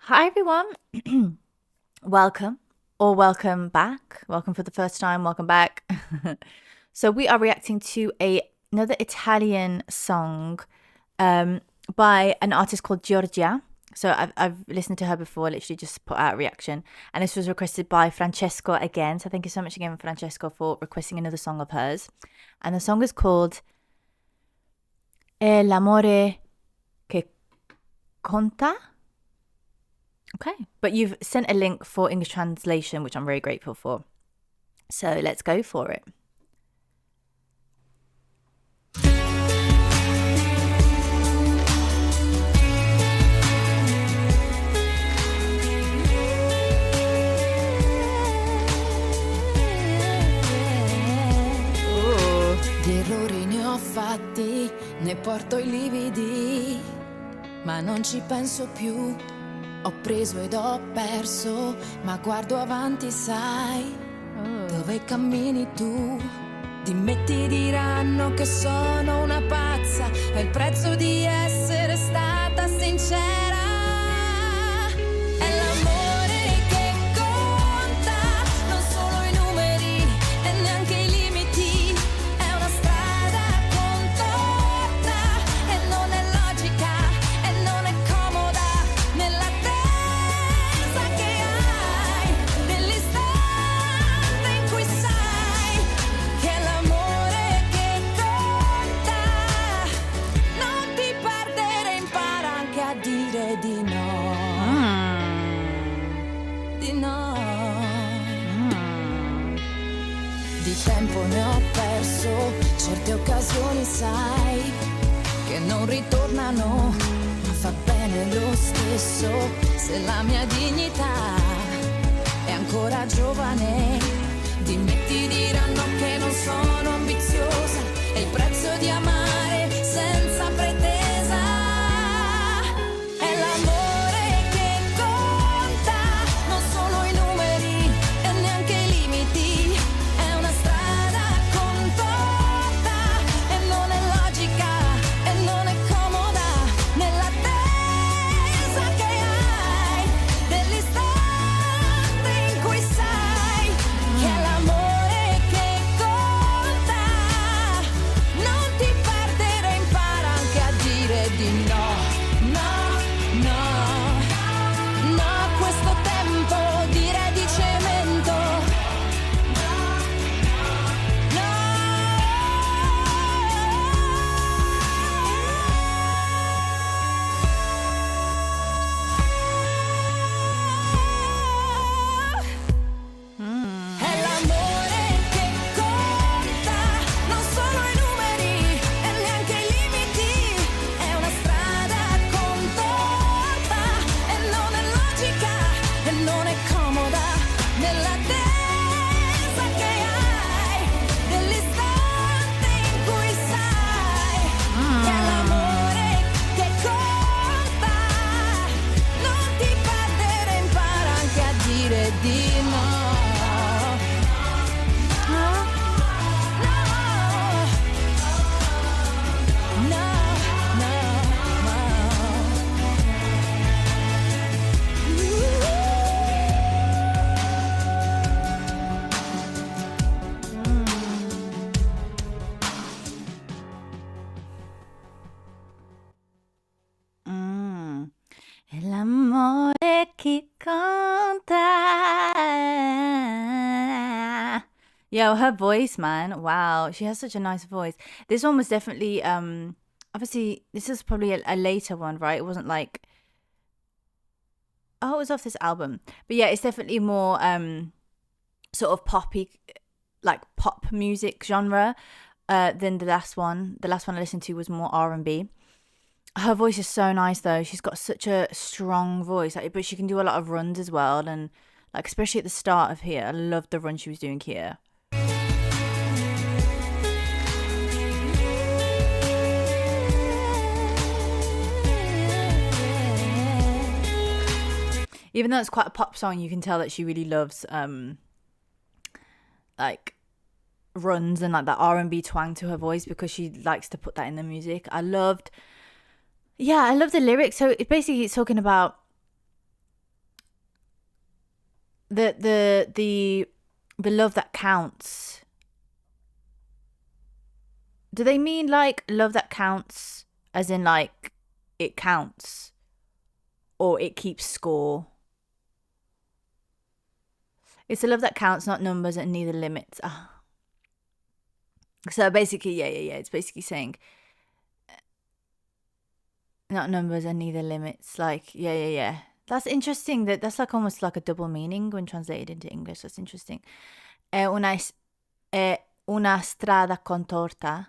Hi everyone. Welcome or welcome back. Welcome for the first time. Welcome back. So we are reacting to another Italian song by an artist called Giorgia. So I've listened to her before, literally just put out a reaction. And this was requested by Francesco again. So thank you so much again, Francesco, for requesting another song of hers. And the song is called È l'amore che conta. Okay, but you've sent a link for English translation, which I'm very grateful for. So let's go for it. Di errori ne ho fatti, ne porto i lividi, ma non ci penso più. Ho preso ed ho perso, ma guardo avanti, sai, dove cammini tu? Di me ti diranno che sono una pazza, è il prezzo di essere stata sincera. È l'amore che conta, non solo i numeri e neanche i limiti. È una strada contorta e non è logica e non è comoda nell'attesa che hai, nell'istante in cui sai che è l'amore che conta. Non ti perdere, impara anche a dire di no. Di no. Di tempo ne ho perso, certe occasioni sai che non ritornano, ma fa bene lo stesso se la mia dignità è ancora giovane. Di me ti diranno che non sono ambiziosa, è il prezzo di amare senza pretesa. È l'amore che conta, non solo i numeri e neanche i limiti. È una strada contorta e non è logica e non è comoda nell'attesa che hai, dell'istante in cui sai che è l'amore che conta. Non ti perdere, impara anche a dire di no. No, no, no a questo tempo direi di cemento. È l'amore che conta, non solo i numeri e neanche i limiti. È una strada contorta e non è logica e non è comoda nell'attesa che hai, dell'istante in cui sai che è l'amore che conta. Non ti perdere, impara anche a dire di no. È l'amore che conta. Yo, her voice, man. Wow, she has such a nice voice. This one was definitely obviously this is probably a later one, right? It wasn't like, oh, it was off this album. But yeah, it's definitely more sort of poppy, like pop music genre than the last one. The last one I listened to was more R&B. Her voice is so nice though. She's got such a strong voice, like, but she can do a lot of runs as well, and like especially at the start of here, I loved the run she was doing here. Even though it's quite a pop song, you can tell that she really loves like runs and like that R&B twang to her voice, because she likes to put that in the music. I love the lyrics. So it's basically, it's talking about the love that counts. Do they mean like love that counts as in like it counts or it keeps score? It's a love that counts, not numbers and neither limits. Ah. So basically, yeah. It's basically saying not numbers and neither limits. Like, yeah. That's interesting. That's like almost like a double meaning when translated into English. That's interesting. È una strada contorta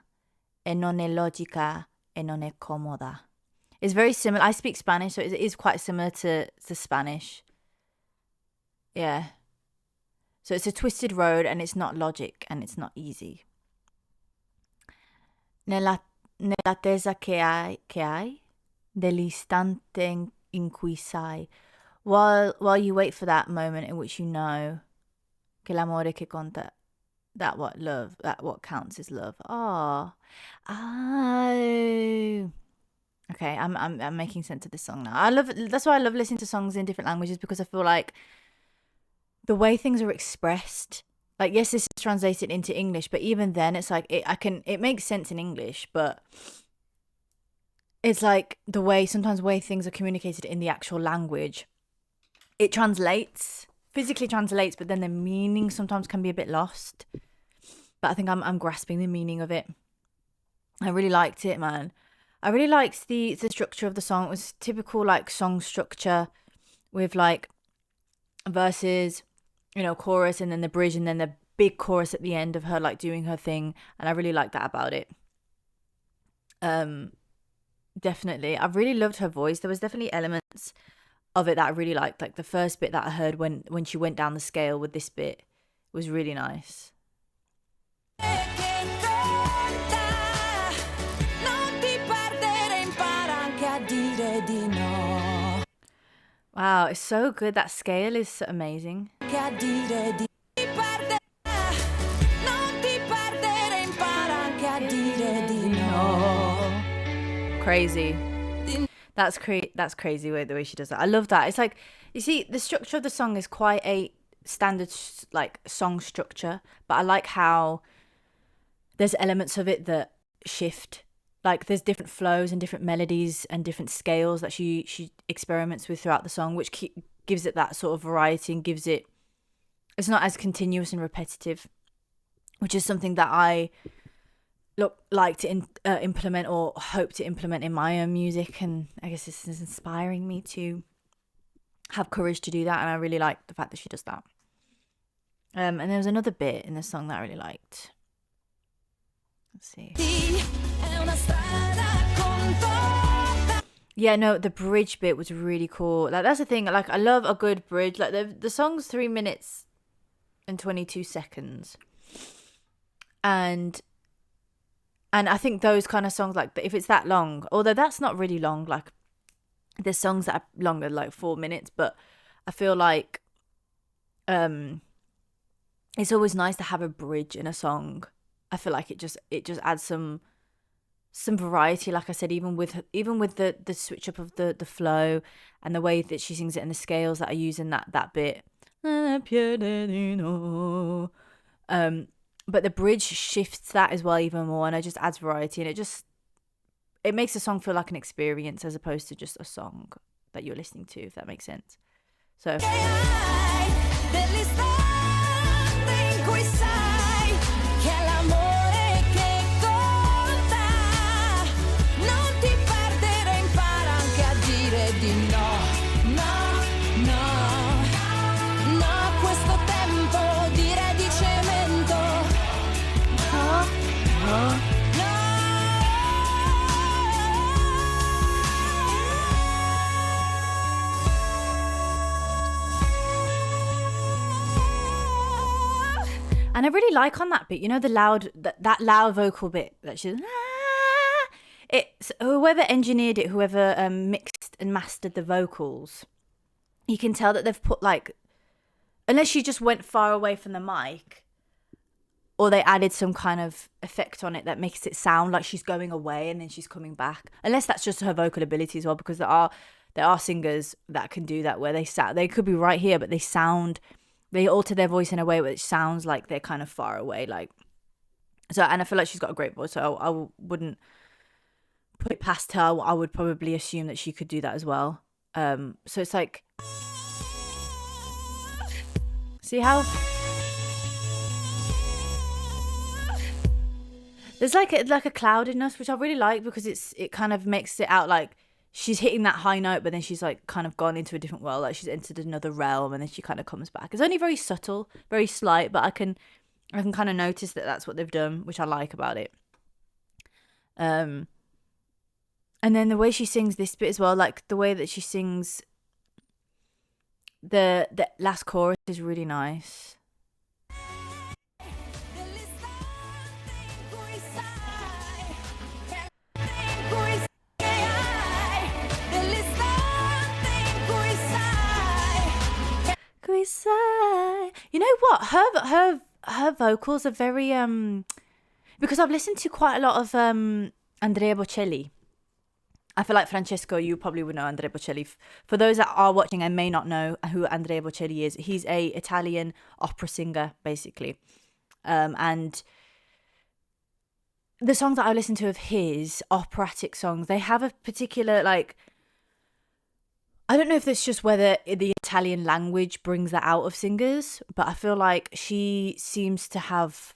e non è logica e non è comoda. It's very similar. I speak Spanish, so it is quite similar to Spanish. Yeah. So it's a twisted road and it's not logic and it's not easy. Nell'attesa che hai dell'istante in cui sai, while you wait for that moment in which you know che l'amore che conta, that what counts is love. Oh. Okay, I'm making sense of this song now. That's why I love listening to songs in different languages, because I feel like the way things are expressed, like, yes, this is translated into English, but even then it's like it makes sense in English, but it's like sometimes way things are communicated in the actual language, it physically translates, but then the meaning sometimes can be a bit lost. But I think I'm grasping the meaning of it. I really liked it, man. I really liked the structure of the song. It was typical like song structure with like verses, chorus, and then the bridge, and then the big chorus at the end of her like doing her thing. And I really liked that about it. Definitely. I really loved her voice. There was definitely elements of it that I really liked. Like the first bit that I heard when she went down the scale with this bit was really nice. Wow, it's so good. That scale is amazing. Crazy. That's crazy the way she does that. I love that. It's like, you see, the structure of the song is quite a standard like song structure, but I like how there's elements of it that shift. Like there's different flows and different melodies and different scales that she experiments with throughout the song, which gives it that sort of variety and it's not as continuous and repetitive, which is something that I like to implement or hope to implement in my own music. And I guess this is inspiring me to have courage to do that, and I really like the fact that she does that. And there was another bit in the song that I really liked. Let's see. Yeah, no, the bridge bit was really cool. Like that's the thing. Like I love a good bridge. Like the song's 3 minutes and 22 seconds, and I think those kind of songs, like if it's that long, although that's not really long. Like there's songs that are longer, like 4 minutes, but I feel like it's always nice to have a bridge in a song. I feel like it just adds some variety, like I said, even with the switch up of the flow and the way that she sings it and the scales that are used in that bit. But the bridge shifts that as well even more, and it just adds variety, and it makes the song feel like an experience as opposed to just a song that you're listening to, if that makes sense. So and I really like on that bit, the loud that loud vocal bit that she's it's whoever engineered it, whoever mixed and mastered the vocals, you can tell that they've put like, unless she just went far away from the mic, or they added some kind of effect on it that makes it sound like she's going away and then she's coming back. Unless that's just her vocal ability as well, because there are singers that can do that, where they could be right here but they sound they alter their voice in a way which sounds like they're kind of far away, like. So, and I feel like she's got a great voice, so I wouldn't put it past her. I would probably assume that she could do that as well. So it's like, see how there's like a cloudedness, which I really like, because it kind of makes it out like she's hitting that high note, but then she's like kind of gone into a different world, like she's entered another realm, and then she kind of comes back. It's only very subtle, very slight, but I can kind of notice that that's what they've done, which I like about it. And then the way she sings this bit as well, like the way that she sings the last chorus is really nice. You know what? Her vocals are very because I've listened to quite a lot of Andrea Bocelli. I feel like, Francesco, you probably would know Andrea Bocelli. For those that are watching and may not know who Andrea Bocelli is, he's a Italian opera singer, basically. And the songs that I listen to of his, operatic songs, they have a particular, like, I don't know if it's just whether the Italian language brings that out of singers, but I feel like she seems to have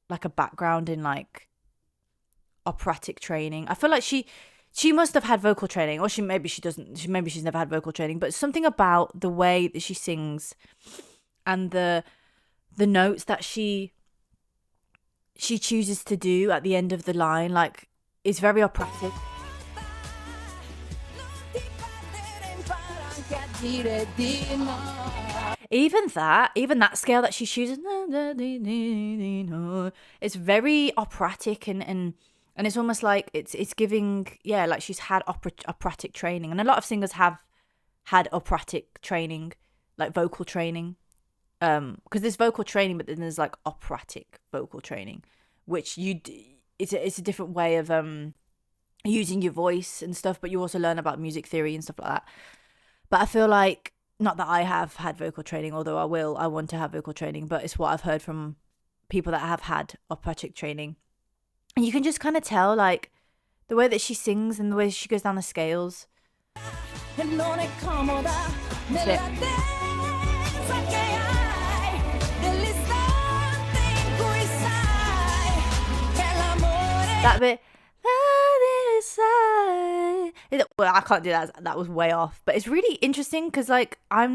like a background in like operatic training. I feel like she must have had vocal training, or maybe she doesn't. Maybe she's never had vocal training, but something about the way that she sings and the notes that she chooses to do at the end of the line, like, is very operatic. Even that scale that she chooses, it's very operatic, and it's almost like it's giving, yeah, like she's had operatic training. And a lot of singers have had operatic training, like vocal training, because there's vocal training, but then there's like operatic vocal training, which it's a different way of using your voice and stuff, but you also learn about music theory and stuff like that. But I feel like, not that I have had vocal training, although I want to have vocal training, but it's what I've heard from people that have had operatic training. And you can just kind of tell, like, the way that she sings and the way she goes down the scales. That bit. Well, I can't do that. That was way off. But it's really interesting because, like, I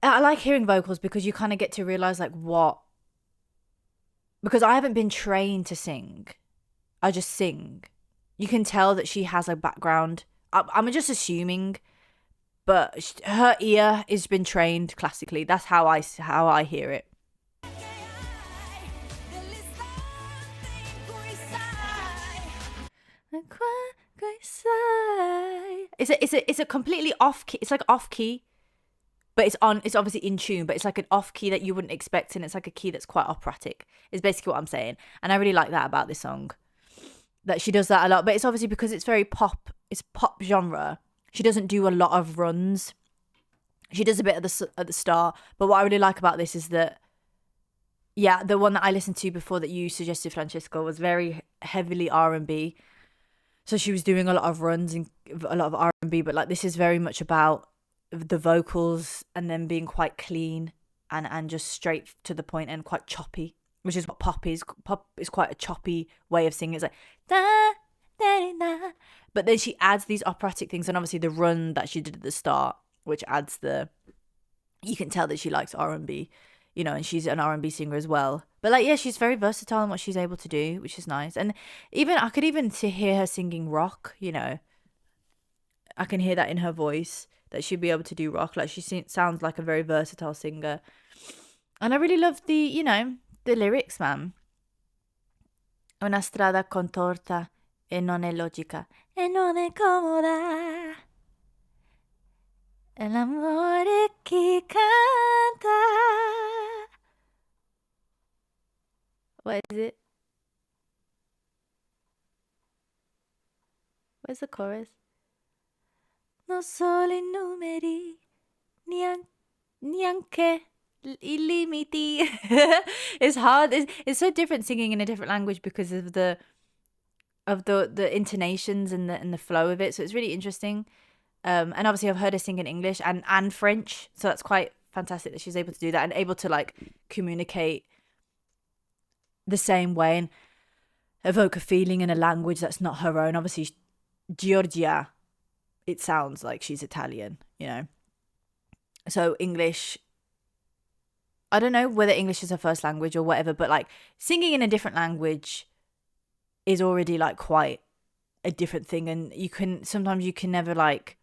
like hearing vocals because you kind of get to realize, like, what. Because I haven't been trained to sing. I just sing. You can tell that she has a background. I'm just assuming. But her ear has been trained classically. That's how I hear it. It's a completely off key. It's like off key, but it's obviously in tune, but it's like an off key that you wouldn't expect, and it's like a key that's quite operatic, is basically what I'm saying. And I really like that about this song, that she does that a lot. But it's obviously because it's very pop. It's pop genre. She doesn't do a lot of runs. She does a bit at the start. But what I really like about this is that, yeah, the one that I listened to before that you suggested, Francesco, was very heavily R&B. So she was doing a lot of runs and a lot of R&B, but like this is very much about the vocals and then being quite clean and just straight to the point and quite choppy, which is what pop is. Pop is quite a choppy way of singing. It's like da da da, but then she adds these operatic things, and obviously the run that she did at the start, which adds you can tell that she likes R&B, you know, and she's an R&B singer as well. But like, yeah, she's very versatile in what she's able to do, which is nice. And even I could even hear her singing rock, you know. I can hear that in her voice, that she'd be able to do rock. Like, she sounds like a very versatile singer. And I really love the lyrics, man. Una strada contorta e non è logica e non è comoda. E l'amore che canta. What is it? Where's the chorus? Non solo i numeri, neanche anche I limiti. It's hard. It's so different singing in a different language because of the intonations and the flow of it. So it's really interesting. And obviously I've heard her sing in English and French, so that's quite fantastic that she's able to do that and able to like communicate the same way and evoke a feeling in a language that's not her own. Obviously, Giorgia, it sounds like she's Italian, you know. So English, I don't know whether English is her first language or whatever, but like singing in a different language is already like quite a different thing, and sometimes you can never like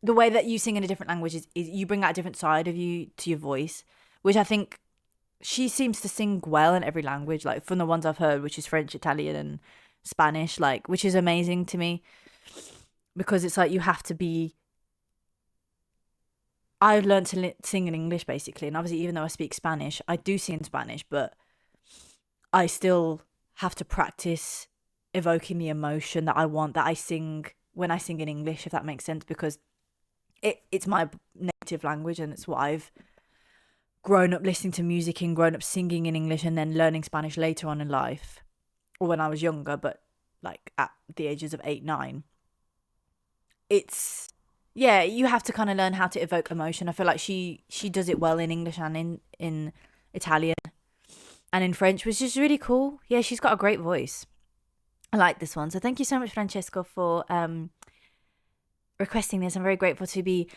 the way that you sing in a different language is you bring out a different side of you to your voice, which I think she seems to sing well in every language, like from the ones I've heard, which is French, Italian, and Spanish, like, which is amazing to me because it's like you have to be. I learned to sing in English basically, and obviously, even though I speak Spanish, I do sing in Spanish, but I still have to practice evoking the emotion that I want that I sing when I sing in English, if that makes sense, because it's my native language and it's what I've grown up listening to music in, grown up singing in English, and then learning Spanish later on in life, or when I was younger, but like at the ages of 8, 9. It's, yeah, you have to kind of learn how to evoke emotion. I feel like she does it well in English and in Italian and in French, which is really cool. Yeah, she's got a great voice. I like this one. So thank you so much, Francesco, for requesting this. I'm very grateful to be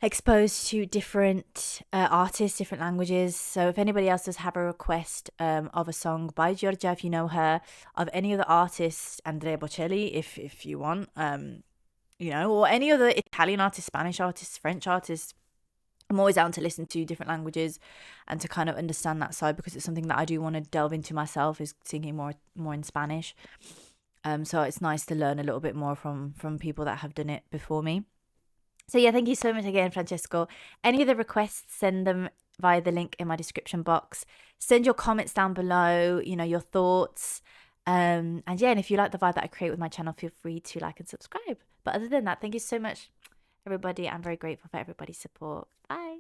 exposed to different artists, different languages. So if anybody else does have a request of a song by Giorgia, if you know her, of any other artists, Andrea Bocelli, if you want, you know, or any other Italian artists, Spanish artists, French artists, I'm always down to listen to different languages and to kind of understand that side, because it's something that I do want to delve into myself, is singing more in Spanish. So it's nice to learn a little bit more from people that have done it before me. So yeah, thank you so much again, Francesco. Any of the requests, send them via the link in my description box. Send your comments down below, you know, your thoughts. And yeah, and if you like the vibe that I create with my channel, feel free to like and subscribe. But other than that, thank you so much, everybody. I'm very grateful for everybody's support. Bye.